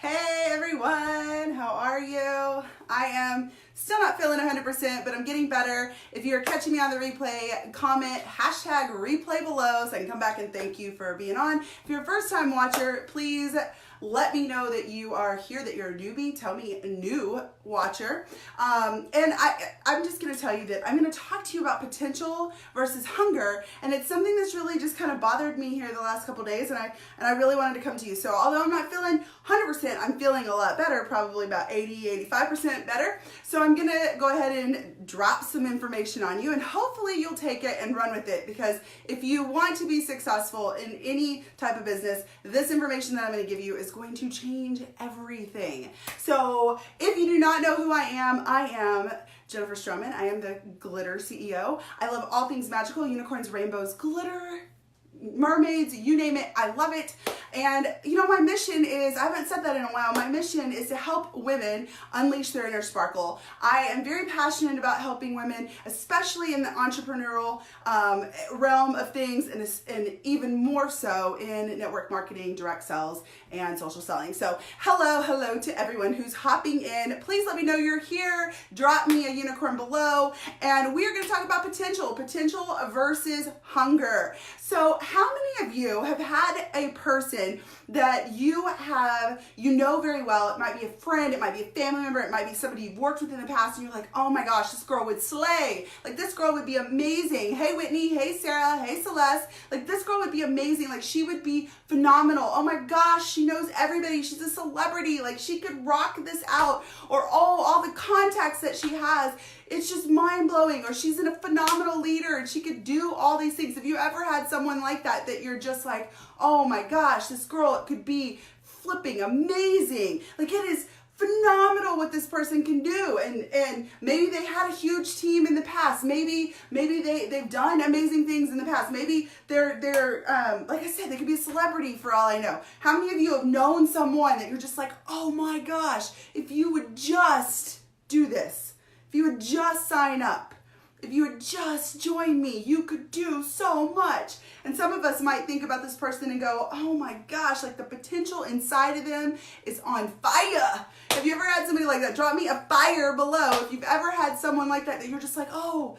Hey everyone, how are you? I am still not feeling 100%, but I'm getting better. If you're catching me on the replay, comment hashtag replay below so I can come back and thank you for being on. If you're a first time watcher, please let me know that you are here, that you're a newbie. Tell me a new watcher. And I'm just gonna tell you that I'm gonna talk to you about potential versus hunger. And it's something that's really just kind of bothered me here the last couple days. And I really wanted to come to you. So although I'm not feeling 100%, I'm feeling a lot better, probably about 85% better. So I'm gonna go ahead and drop some information on you and hopefully you'll take it and run with it, because if you want to be successful in any type of business, this information that I'm gonna give you is going to change everything. So if you do not know who I am Jennifer Stroman. I am the Glitter CEO. I love all things magical, unicorns, rainbows, glitter, mermaids, you name it, I love it. And you know, my mission is, I haven't said that in a while, my mission is to help women unleash their inner sparkle. I am very passionate about helping women, especially in the entrepreneurial realm of things, and even more so in network marketing, direct sales, and social selling. So hello to everyone who's hopping in. Please let me know you're here, drop me a unicorn below, and we are gonna talk about potential versus hunger. So how many of you have had a person that you know very well? It might be a friend, it might be a family member, it might be somebody you've worked with in the past, and you're like, oh my gosh, this girl would slay. Like, this girl would be amazing. Hey Whitney, hey Sarah, hey Celeste. Like, this girl would be amazing. Like, she would be phenomenal. Oh my gosh, she knows everybody. She's a celebrity. Like, she could rock this out. Or all the contacts that she has, it's just mind-blowing. Or she's a phenomenal leader and she could do all these things. Have you ever had someone like that you're just like, oh my gosh, this girl could be flipping amazing. Like, it is phenomenal what this person can do. And maybe they had a huge team in the past. Maybe they've done amazing things in the past. Maybe they're like I said, they could be a celebrity for all I know. How many of you have known someone that you're just like, oh my gosh, if you would just do this, if you would just sign up, if you would just join me, you could do so much. And some of us might think about this person and go, oh my gosh, like the potential inside of them is on fire. Have you ever had somebody like that? Drop me a fire below if you've ever had someone like that you're just like, oh.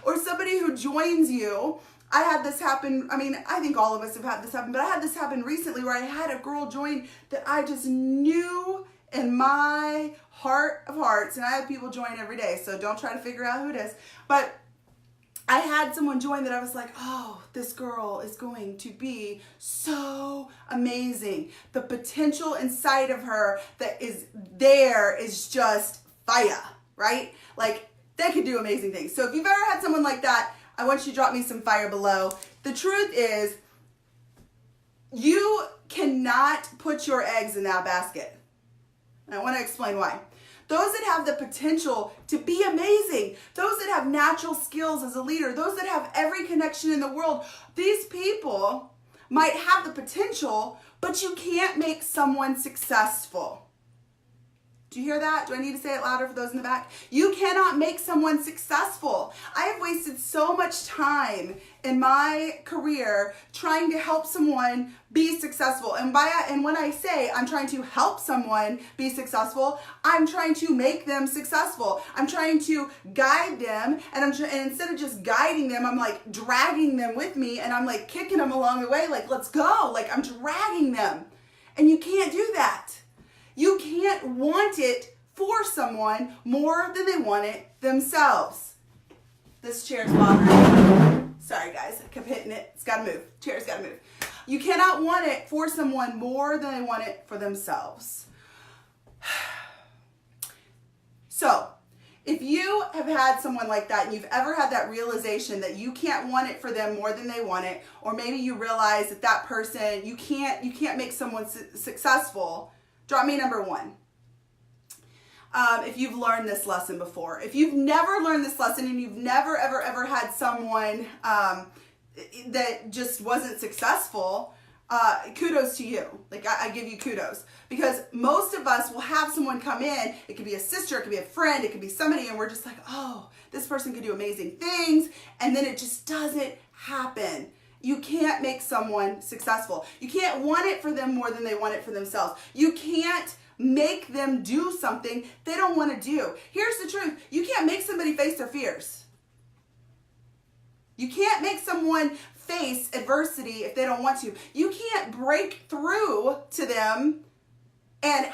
Or somebody who joins you. I had this happen. I mean, I think all of us have had this happen, but I had this happen recently where I had a girl join that I just knew in my heart of hearts, and I have people join every day, so don't try to figure out who it is, but I had someone join that I was like, oh, this girl is going to be so amazing. The potential inside of her that is there is just fire, right? Like, they could do amazing things. So if you've ever had someone like that, I want you to drop me some fire below. The truth is, you cannot put your eggs in that basket. And I want to explain why. Those that have the potential to be amazing, those that have natural skills as a leader, those that have every connection in the world, these people might have the potential, but you can't make someone successful. Do you hear that? Do I need to say it louder for those in the back? You cannot make someone successful. I have wasted so much time in my career trying to help someone be successful. And when I say I'm trying to help someone be successful, I'm trying to make them successful. I'm trying to guide them, and instead of just guiding them, I'm like dragging them with me, and I'm like kicking them along the way, like, let's go. Like, I'm dragging them. And you can't do that. You can't want it for someone more than they want it themselves. This chair's bothering me. Sorry guys, I kept hitting it. It's gotta move. Chair's gotta move. You cannot want it for someone more than they want it for themselves. So, if you have had someone like that and you've ever had that realization that you can't want it for them more than they want it, or maybe you realize that that person, you can't make someone successful, drop me number one. If you've learned this lesson before. If you've never learned this lesson and you've never, ever had someone that just wasn't successful, kudos to you. Like, I give you kudos. Because most of us will have someone come in, it could be a sister, it could be a friend, it could be somebody, and we're just like, oh, this person could do amazing things, and then it just doesn't happen. You can't make someone successful. You can't want it for them more than they want it for themselves. You can't make them do something they don't want to do. Here's the truth. You can't make somebody face their fears. You can't make someone face adversity if they don't want to. You can't break through to them and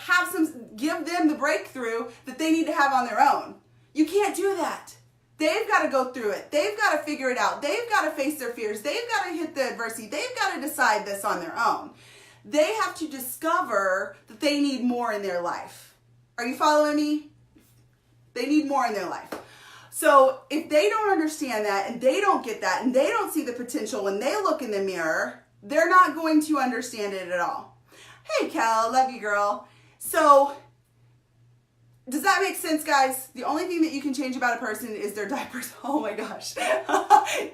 give them the breakthrough that they need to have on their own. You can't do that. They've got to go through it. They've got to figure it out. They've got to face their fears. They've got to hit the adversity. They've got to decide this on their own. They have to discover that they need more in their life. Are you following me? They need more in their life. So if they don't understand that and they don't get that and they don't see the potential when they look in the mirror, they're not going to understand it at all. Hey, Kel, love you, girl. So does that make sense, guys? The only thing that you can change about a person is their diapers. Oh my gosh.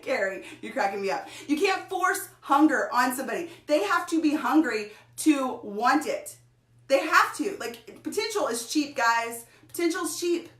Carrie, you're cracking me up. You can't force hunger on somebody. They have to be hungry to want it. They have to. Like, potential is cheap, guys. Potential's cheap.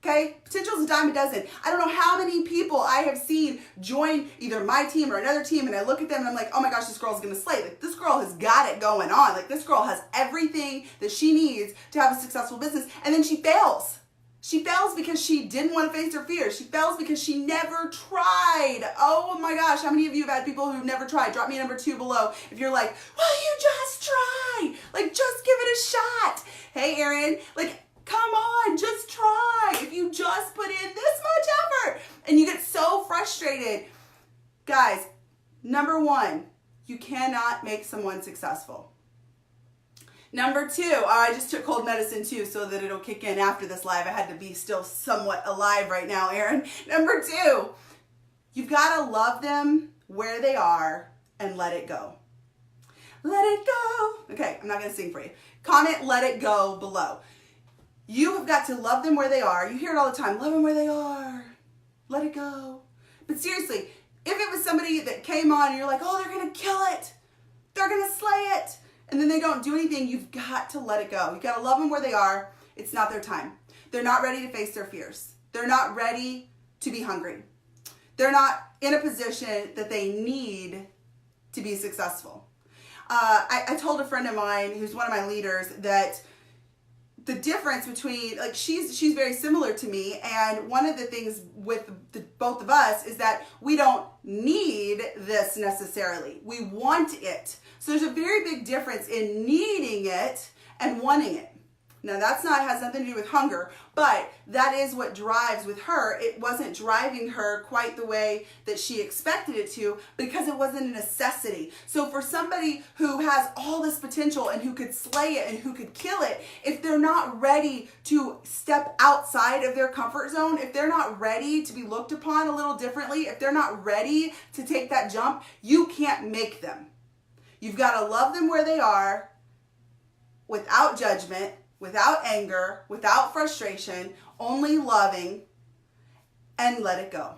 Okay? Potential's a dime a dozen. I don't know how many people I have seen join either my team or another team, and I look at them and I'm like, oh my gosh, this girl's gonna slay. Like, this girl has got it going on. Like, this girl has everything that she needs to have a successful business, and then she fails. She fails because she didn't want to face her fears. She fails because she never tried. Oh my gosh, how many of you have had people who've never tried? Drop me a number 2 below if you're like, well, you just try. Like, just give it a shot. Hey, Erin, like, come on, just try. If you just put in this much effort and you get so frustrated. Guys, number 1, you cannot make someone successful. Number 2, I just took cold medicine too so that it'll kick in after this live. I had to be still somewhat alive right now, Erin. Number 2, you've got to love them where they are and let it go. Let it go. Okay, I'm not going to sing for you. Comment let it go below. You have got to love them where they are. You hear it all the time. Love them where they are. Let it go. But seriously, if it was somebody that came on and you're like, oh, they're going to kill it. They're going to slay it. And then they don't do anything, you've got to let it go. You've got to love them where they are. It's not their time. They're not ready to face their fears. They're not ready to be hungry. They're not in a position that they need to be successful. I told a friend of mine who's one of my leaders that the difference between, like, she's very similar to me, and one of the things with both of us is that we don't need this necessarily. We want it. So there's a very big difference in needing it and wanting it. Now has nothing to do with hunger, but that is what drives with her. It wasn't driving her quite the way that she expected it to because it wasn't a necessity. So for somebody who has all this potential and who could slay it and who could kill it, if they're not ready to step outside of their comfort zone, if they're not ready to be looked upon a little differently, if they're not ready to take that jump, you can't make them. You've got to love them where they are without judgment, without anger, without frustration, only loving, and let it go.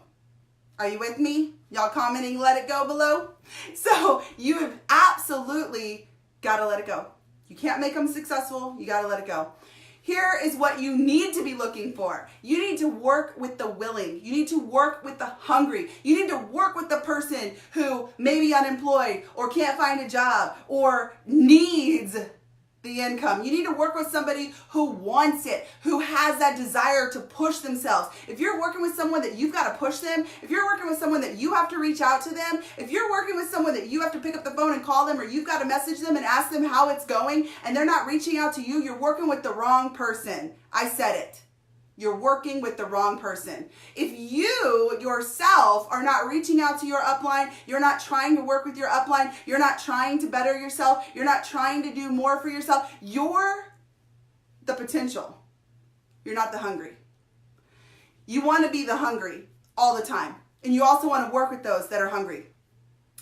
Are you with me? Y'all commenting let it go below? So you have absolutely got to let it go. You can't make them successful. You got to let it go. Here is what you need to be looking for. You need to work with the willing. You need to work with the hungry. You need to work with the person who may be unemployed or can't find a job or needs the income. You need to work with somebody who wants it, who has that desire to push themselves. If you're working with someone that you've got to push them, if you're working with someone that you have to reach out to them, if you're working with someone that you have to pick up the phone and call them, or you've got to message them and ask them how it's going, and they're not reaching out to you, you're working with the wrong person. I said it. You're working with the wrong person. If you yourself are not reaching out to your upline, you're not trying to work with your upline, you're not trying to better yourself, you're not trying to do more for yourself, you're the potential. You're not the hungry. You want to be the hungry all the time. And you also want to work with those that are hungry.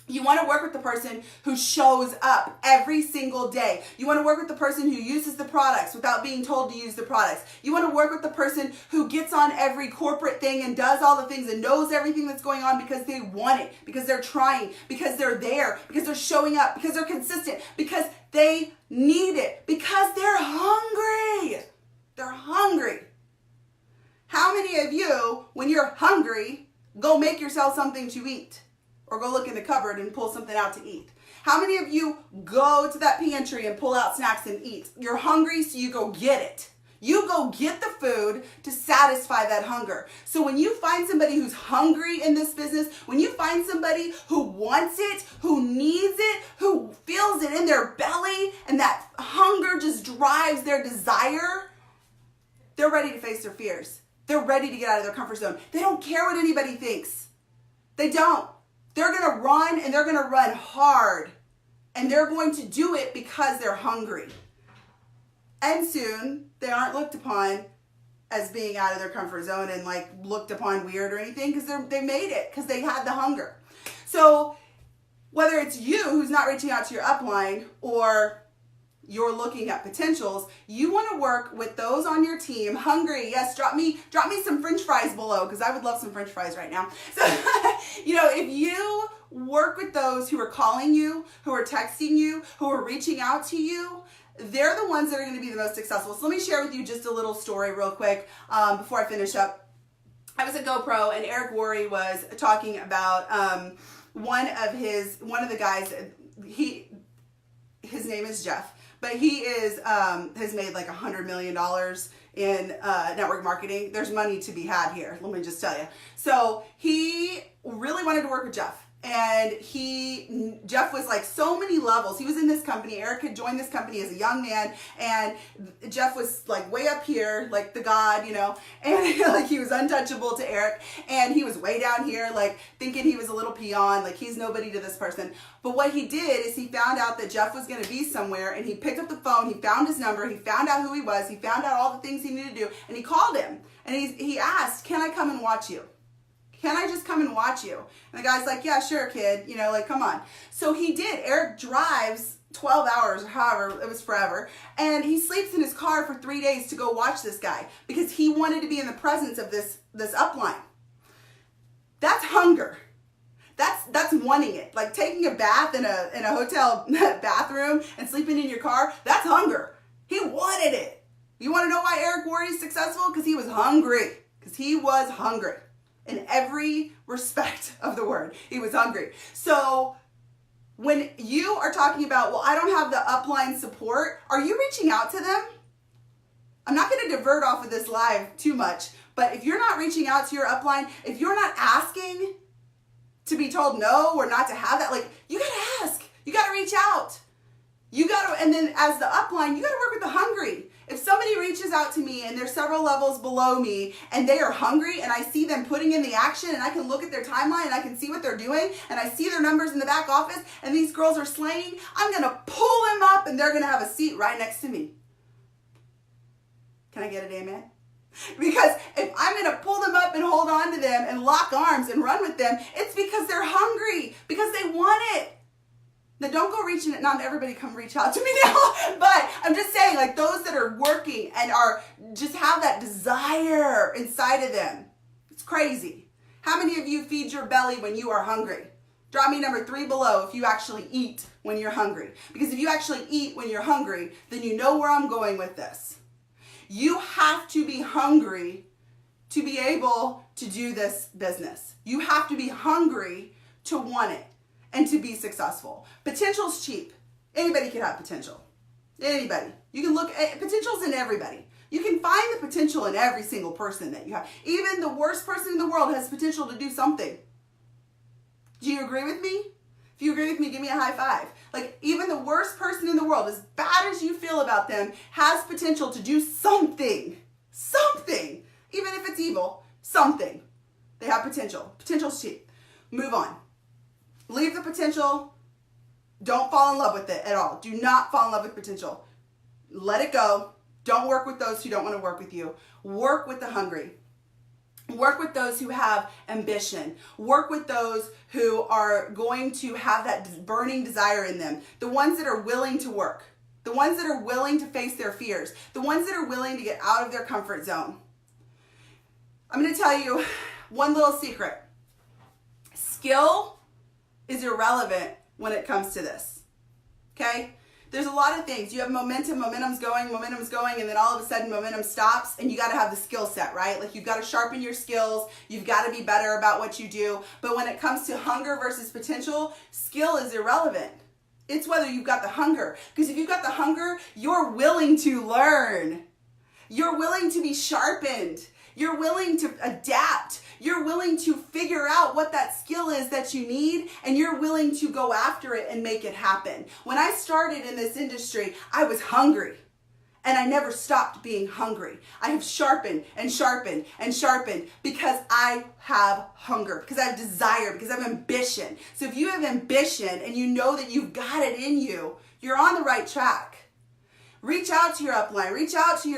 You want to work with the person who shows up every single day. You want to work with the person who uses the products without being told to use the products. You want to work with the person who gets on every corporate thing and does all the things and knows everything that's going on because they want it, because they're trying, because they're there, because they're showing up, because they're consistent, because they need it, because they're hungry. They're hungry. How many of you, when you're hungry, go make yourself something to eat? or go look in the cupboard and pull something out to eat? How many of you go to that pantry and pull out snacks and eat? You're hungry, so you go get it. You go get the food to satisfy that hunger. So when you find somebody who's hungry in this business, when you find somebody who wants it, who needs it, who feels it in their belly, and that hunger just drives their desire, they're ready to face their fears. They're ready to get out of their comfort zone. They don't care what anybody thinks. They don't. They're going to run, and they're going to run hard. And they're going to do it because they're hungry. And soon, they aren't looked upon as being out of their comfort zone and like looked upon weird or anything, because they made it, because they had the hunger. So whether it's you who's not reaching out to your upline, or you're looking at potentials, you want to work with those on your team. Hungry, yes, drop me some French fries below, because I would love some French fries right now. So, if you work with those who are calling you, who are texting you, who are reaching out to you, they're the ones that are going to be the most successful. So let me share with you just a little story real quick before I finish up. I was at GoPro, and Eric Worre was talking about one of the guys. His name is Jeff. But he has made like $100 million in network marketing. There's money to be had here, let me just tell you. So he really wanted to work with Jeff. And Jeff was like so many levels. He was in this company. Eric had joined this company as a young man, and Jeff was like way up here, like the God, and like he was untouchable to Eric. And he was way down here, like thinking he was a little peon, like he's nobody to this person. But what he did is he found out that Jeff was going to be somewhere, and he picked up the phone, he found his number, he found out who he was, he found out all the things he needed to do, and he called him. And he asked, "Can I come and watch you? Can I just come and watch you?" And the guy's like, "Yeah, sure, kid. Come on." So he did. Eric drives 12 hours or however, it was forever. And he sleeps in his car for 3 days to go watch this guy, because he wanted to be in the presence of this upline. That's hunger. That's wanting it. Like taking a bath in a hotel bathroom and sleeping in your car, that's hunger. He wanted it. You want to know why Eric Worre is successful? Because he was hungry. Because he was hungry. In every respect of the word, he was hungry. So when you are talking about, well, I don't have the upline support, are you reaching out to them? I'm not going to divert off of this live too much, but if you're not reaching out to your upline, if you're not asking to be told no or not to have that, like, you got to ask. You got to reach out. And then as the upline, you got to work with the hungry. If somebody reaches out to me and they're several levels below me and they are hungry, and I see them putting in the action, and I can look at their timeline and I can see what they're doing, and I see their numbers in the back office, and these girls are slaying, I'm going to pull them up, and they're going to have a seat right next to me. Can I get an amen? Because if I'm going to pull them up and hold on to them and lock arms and run with them, it's because they're hungry, because they want it. Now, don't go reaching it. Not everybody come reach out to me now, but I'm just saying, like those that are working and are just have that desire inside of them. It's crazy. How many of you feed your belly when you are hungry? Drop me number 3 below if you actually eat when you're hungry. Because if you actually eat when you're hungry, then you know where I'm going with this. You have to be hungry to be able to do this business. You have to be hungry to want it and to be successful. Potential's cheap. Anybody can have potential. Anybody. You can look at potentials in everybody. You can find the potential in every single person that you have. Even the worst person in the world has potential to do something. Do you agree with me? If you agree with me, give me a high five. Like, even the worst person in the world, as bad as you feel about them, has potential to do something. Something. Even if it's evil, something. They have potential. Potential's cheap. Move on. Leave the potential. Don't fall in love with it at all. Do not fall in love with potential. Let it go. Don't work with those who don't want to work with you. Work with the hungry. Work with those who have ambition. Work with those who are going to have that burning desire in them. The ones that are willing to work. The ones that are willing to face their fears. The ones that are willing to get out of their comfort zone. I'm going to tell you one little secret. Skill is irrelevant when it comes to this. Okay? There's a lot of things. You have momentum's going, and then all of a sudden momentum stops, and you got to have the skill set, right? Like you've got to sharpen your skills. You've got to be better about what you do. But when it comes to hunger versus potential, skill is irrelevant. It's whether you've got the hunger. Because if you've got the hunger, you're willing to learn. You're willing to be sharpened. You're willing to adapt. You're willing to figure out what that skill is that you need, and you're willing to go after it and make it happen. When I started in this industry, I was hungry, and I never stopped being hungry. I have sharpened and sharpened and sharpened because I have hunger, because I have desire, because I have ambition. So if you have ambition and you know that you've got it in you, you're on the right track. Reach out to your upline, reach out to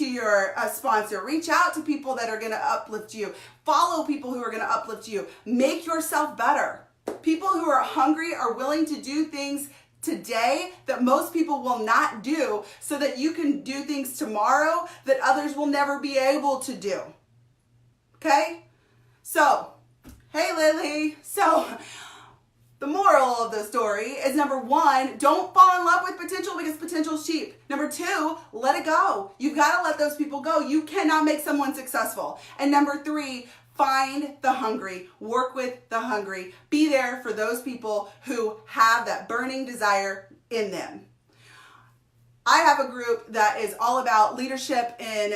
your sponsor, reach out to people that are going to uplift you, follow people who are going to uplift you, make yourself better. People who are hungry are willing to do things today that most people will not do so that you can do things tomorrow that others will never be able to do. Okay? So, hey Lily. So, the moral of the story is number 1, don't fall in love with potential because potential's cheap. Number 2, let it go. You've got to let those people go. You cannot make someone successful. And number 3, find the hungry. Work with the hungry. Be there for those people who have that burning desire in them. I have a group that is all about leadership in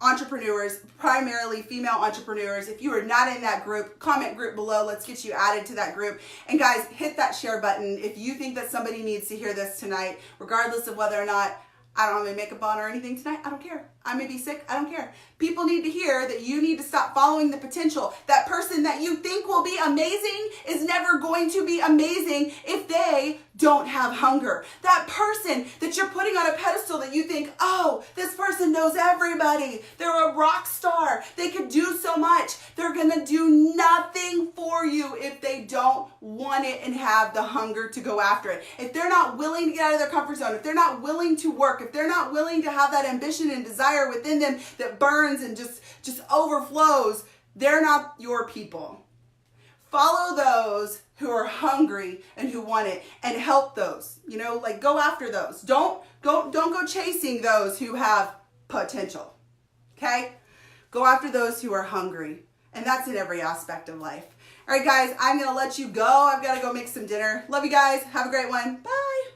entrepreneurs, primarily female entrepreneurs. If you are not in that group, comment group below. Let's get you added to that group. And guys, hit that share button if you think that somebody needs to hear this tonight, regardless of whether or not I don't have my makeup on or anything tonight. I don't care. I may be sick. I don't care. People need to hear that you need to stop following the potential. That person that you think will be amazing is never going to be amazing if they don't have hunger. That person that you're putting on a pedestal that you think, oh, this person knows everybody. They're a rock star. They could do so much. They're going to do nothing for you if they don't want it and have the hunger to go after it. If they're not willing to get out of their comfort zone, if they're not willing to work, if they're not willing to have that ambition and desire within them that burns and just overflows, they're not your people. Follow those who are hungry and who want it, and help those. Like go after those. Don't go chasing those who have potential. Okay? Go after those who are hungry. And that's in every aspect of life. All right, guys, I'm going to let you go. I've got to go make some dinner. Love you guys. Have a great one. Bye.